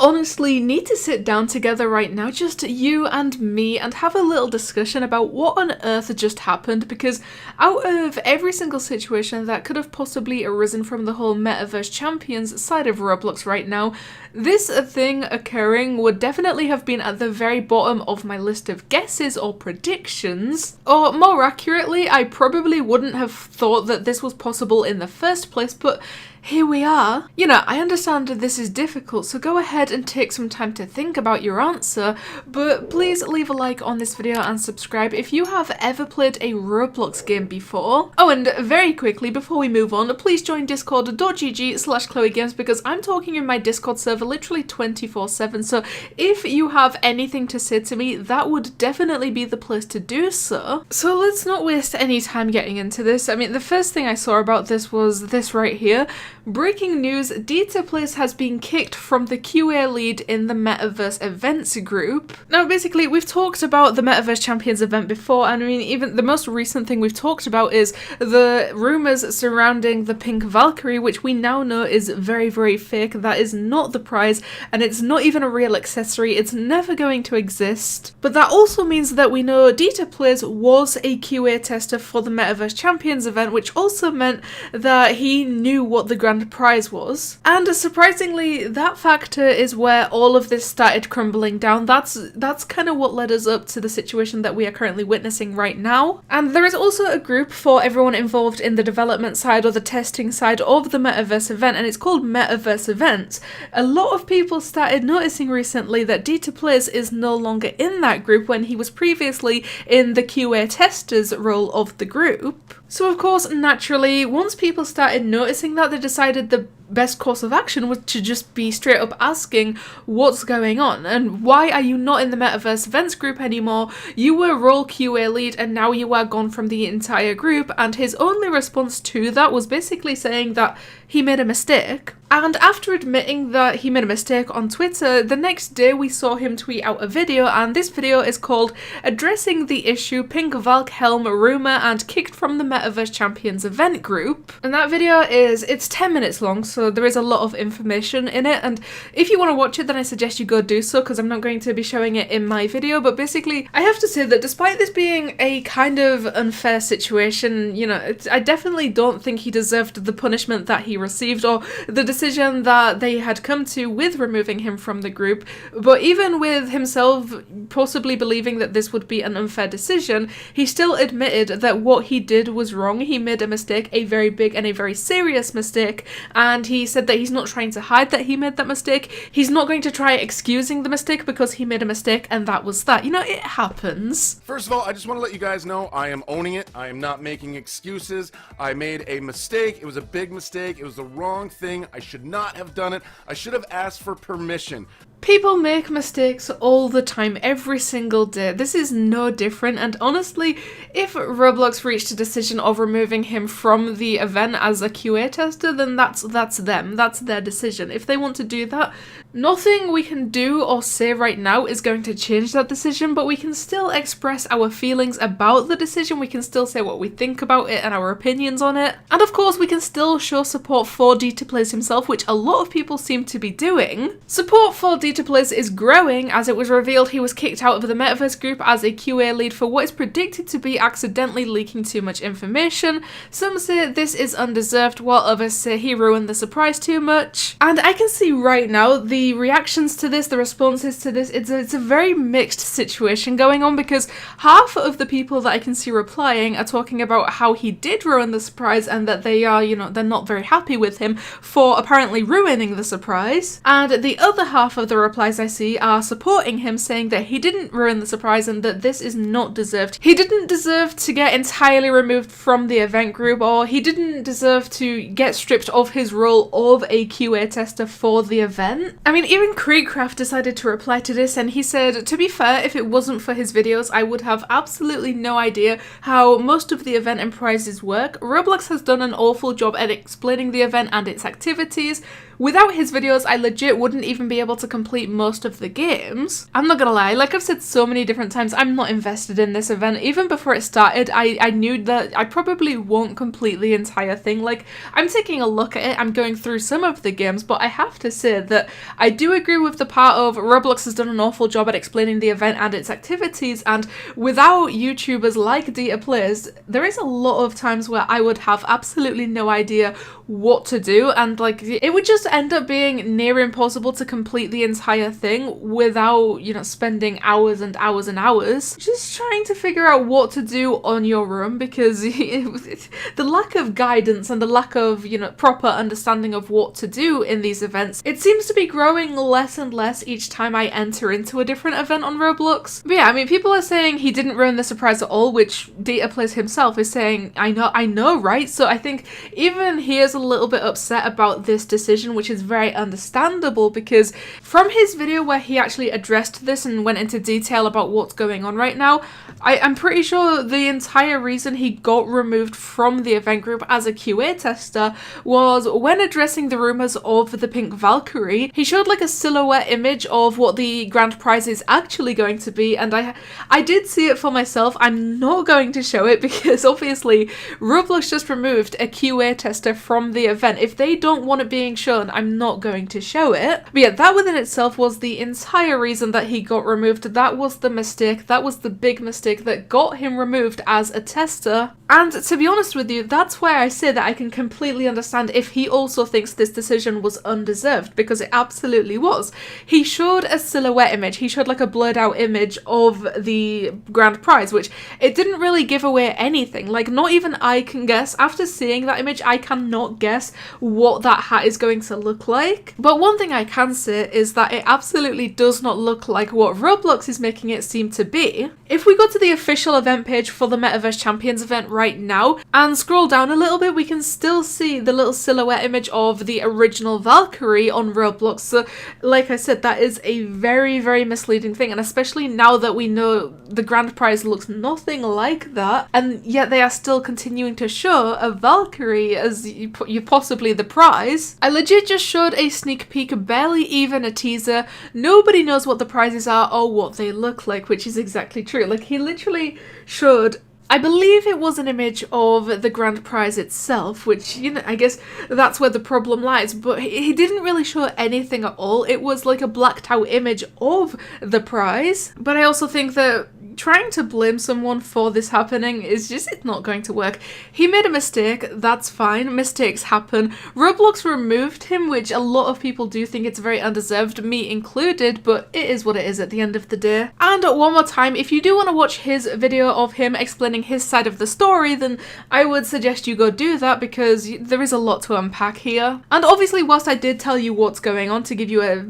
honestly need to sit down together right now, just you and me, and have a little discussion about what on earth just happened, because out of every single situation that could have possibly arisen from the whole Metaverse Champions side of Roblox right now, this thing occurring would definitely have been at the very bottom of my list of guesses or predictions. Or more accurately, I probably wouldn't have thought that this was possible in the first place, but here we are. You know, I understand that this is difficult, so go ahead and take some time to think about your answer, but please leave a like on this video and subscribe if you have ever played a Roblox game before. Oh, and very quickly, before we move on, please join discord.gg/ChloeGames, because I'm talking in my Discord server literally 24/7, so if you have anything to say to me, that would definitely be the place to do so. So let's not waste any time getting into this. I mean, the first thing I saw about this was this right here. Breaking news, DeeterPlayers has been kicked from the QA lead in the Metaverse events group. Now basically, we've talked about the Metaverse Champions event before, and I mean, even the most recent thing we've talked about is the rumours surrounding the pink Valkyrie, which we now know is very, very fake. That is not the prize, and it's not even a real accessory. It's never going to exist. But that also means that we know DeeterPlayers was a QA tester for the Metaverse Champions event, which also meant that he knew what the grand prize was. And surprisingly, that factor is where all of this started crumbling down. That's kind of what led us up to the situation that we are currently witnessing right now. And there is also a group for everyone involved in the development side or the testing side of the Metaverse event, and it's called Metaverse Events. A lot of people started noticing recently that DeeterPlayers is no longer in that group when he was previously in the QA testers role of the group. So of course, naturally, once people started noticing that, they decided the best course of action was to just be straight up asking what's going on and why are you not in the Metaverse events group anymore? You were role QA lead and now you are gone from the entire group. And his only response to that was basically saying that he made a mistake. And after admitting that he made a mistake on Twitter, the next day we saw him tweet out a video, and this video is called Addressing the Issue Pink Valk Helm Rumour and Kicked from the Metaverse Champions event group. And that video it's 10 minutes long, so there is a lot of information in it, and if you want to watch it then I suggest you go do so, because I'm not going to be showing it in my video. But basically, I have to say that despite this being a kind of unfair situation, you know, I definitely don't think he deserved the punishment that he received or the decision that they had come to with removing him from the group. But even with himself possibly believing that this would be an unfair decision, he still admitted that what he did was wrong. He made a mistake, a very big and a very serious mistake, and he said that he's not trying to hide that he made that mistake. He's not going to try excusing the mistake because he made a mistake and that was that. You know, it happens. First of all, I just want to let you guys know I am owning it. I am not making excuses. I made a mistake. It was a big mistake. It was the wrong thing. I should not have done it. I should have asked for permission. People make mistakes all the time, every single day. This is no different, and honestly, if Roblox reached a decision of removing him from the event as a QA tester, then that's them. That's their decision. If they want to do that, nothing we can do or say right now is going to change that decision, but we can still express our feelings about the decision. We can still say what we think about it and our opinions on it. And of course, we can still show support for DeeterPlayers himself, which a lot of people seem to be doing. Support for DeeterPlayers is growing, as it was revealed he was kicked out of the Metaverse group as a QA lead for what is predicted to be accidentally leaking too much information. Some say this is undeserved, while others say he ruined the surprise too much. And I can see right now the reactions to this, the responses to this, it's a very mixed situation going on, because half of the people that I can see replying are talking about how he did ruin the surprise and that they are, you know, they're not very happy with him for apparently ruining the surprise. And the other half of the replies I see are supporting him, saying that he didn't ruin the surprise and that this is not deserved. He didn't deserve to get entirely removed from the event group, or he didn't deserve to get stripped of his role of a QA tester for the event. I mean, even Creekcraft decided to reply to this, and he said, to be fair, if it wasn't for his videos, I would have absolutely no idea how most of the event and prizes work. Roblox has done an awful job at explaining the event and its activities. without his videos, I legit wouldn't even be able to complete most of the games. I'm not gonna lie, like I've said so many different times, I'm not invested in this event. Even before it started, I knew that I probably won't complete the entire thing. Like, I'm taking a look at it, I'm going through some of the games, but I have to say that I do agree with the part of Roblox has done an awful job at explaining the event and its activities, and without YouTubers like DeeterPlayers, there is a lot of times where I would have absolutely no idea what to do, and like it would just end up being near impossible to complete the entire thing without, you know, spending hours and hours and hours just trying to figure out what to do on your own, because the lack of guidance and the lack of, you know, proper understanding of what to do in these events, it seems to be growing less and less each time I enter into a different event on Roblox. But yeah, I mean, people are saying he didn't ruin the surprise at all, which DeeterPlayers himself is saying, I know, right? So I think even he is a little bit upset about this decision, which is very understandable, because from his video where he actually addressed this and went into detail about what's going on right now, I'm pretty sure the entire reason he got removed from the event group as a QA tester was when addressing the rumors of the pink Valkyrie, he showed like a silhouette image of what the grand prize is actually going to be, and I did see it for myself. I'm not going to show it because obviously Roblox just removed a QA tester from the event. If they don't want it being shown, I'm not going to show it. But yeah, that within itself was the entire reason that he got removed. That was the mistake. That was the big mistake that got him removed as a tester. And to be honest with you, that's why I say that I can completely understand if he also thinks this decision was undeserved, because it absolutely was. He showed a silhouette image. He showed like a blurred out image of the grand prize, which it didn't really give away anything. Like, not even I can guess. After seeing that image, I cannot guess what that hat is going to look like. But one thing I can say is that it absolutely does not look like what Roblox is making it seem to be. If we go to the official event page for the Metaverse Champions event right now and scroll down a little bit, we can still see the little silhouette image of the original Valkyrie on Roblox. So like I said, that is a very, very misleading thing, and especially now that we know the grand prize looks nothing like that, and yet they are still continuing to show a Valkyrie as you possibly the prize. I legit just showed a sneak peek, barely even a teaser. Nobody knows what the prizes are or what they look like, which is exactly true. Like, he literally showed, I believe it was an image of the grand prize itself, which, you know, I guess that's where the problem lies, but he didn't really show anything at all. It was like a blacked out image of the prize. But I also think that trying to blame someone for this happening is just, it's not going to work. He made a mistake, that's fine, mistakes happen. Roblox removed him, which a lot of people do think it's very undeserved, me included, but it is what it is at the end of the day. And one more time, if you do want to watch his video of him explaining his side of the story, then I would suggest you go do that, because there is a lot to unpack here. And obviously, whilst I did tell you what's going on to give you a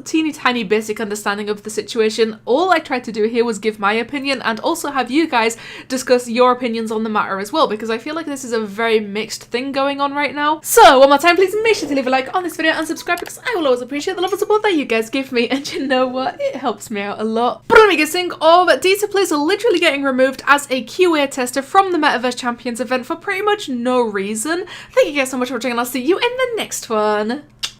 teeny tiny basic understanding of the situation, all I tried to do here was give my opinion and also have you guys discuss your opinions on the matter as well, because I feel like this is a very mixed thing going on right now. So one more time, please make sure to leave a like on this video and subscribe, because I will always appreciate the love and support that you guys give me, and you know what, it helps me out a lot. But I'm guessing of DeeterPlayers are literally getting removed as a QA tester from the Metaverse Champions event for pretty much no reason. Thank you guys so much for watching, and I'll see you in the next one.